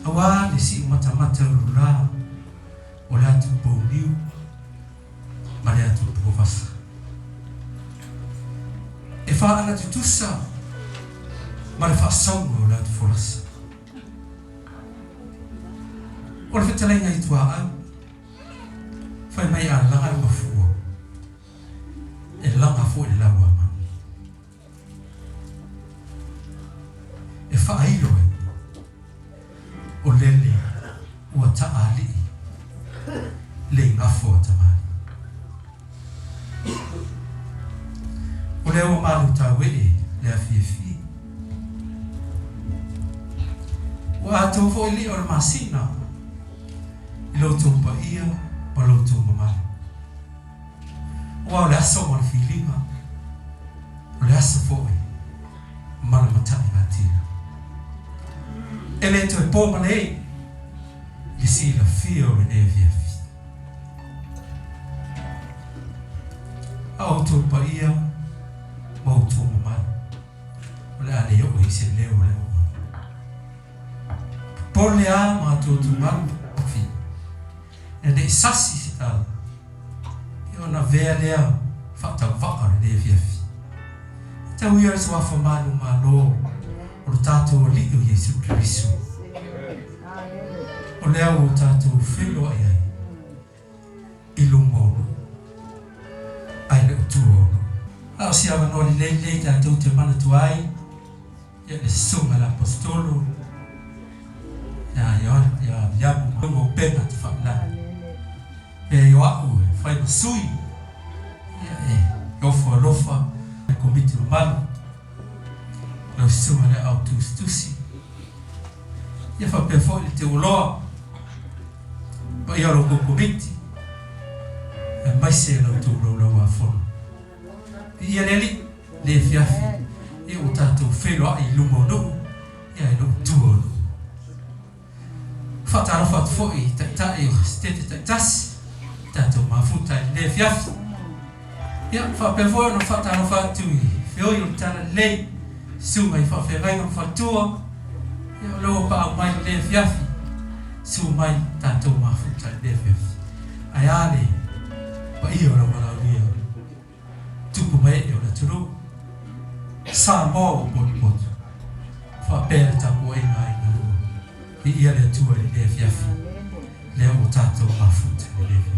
Awa le si mata rura ola tu boliu maria tu provasa e fa ana tu tusa ma fa songo ola tu forasa ola fetala nga itua a fa mai ala nga mafuo e langa fu e lawa ma e fa ailo o lele o taali le ngafo tamai o le o malu tawe le afiefi Wa to fo ili or masina. Ilo tumpa ia, palo tumpa mal. Wa le aso mal filima. Le aso fo mal matai matila. Ele to po male. Isi la fio ne via. Au tumpa ia, mau tumpa mal. Ole ale yo isi leo leo. Por le ama tu mal. E de sasi se tala. E ona vea lea whata waka le via fi. Tau ia se wafa manu malo o le tātou o liu Jesu Kristo. O lea o tātou whilo ai ai. Ilu mono. Ai le utuo. Ao si awa no le lei tātou te mana tuai. Ia le sunga l'apostolo. Ya mo pena te whamna. E yo aku fai sui yo fo lofa komiti mal lo suma le autostusi ya fa pe fo te ulo ba yo lo komiti e mai se lo tu lo wa fo ia le fiafi e o tato felo ai lumo no ia lo tu fa ta fa fo i ta e stete tasi tanto mafuta le fiafi ya fa pevo no fa ta no fa tu fio yo tana le su mai fa fe vai no fa tua ya lo pa mai le fiafi su mai tanto mafuta le fiafi ayale pa io no mala via tu come io la tru sa mo po fa per ta poi mai no ia le tua le fiafi le o tanto mafuta le fiafi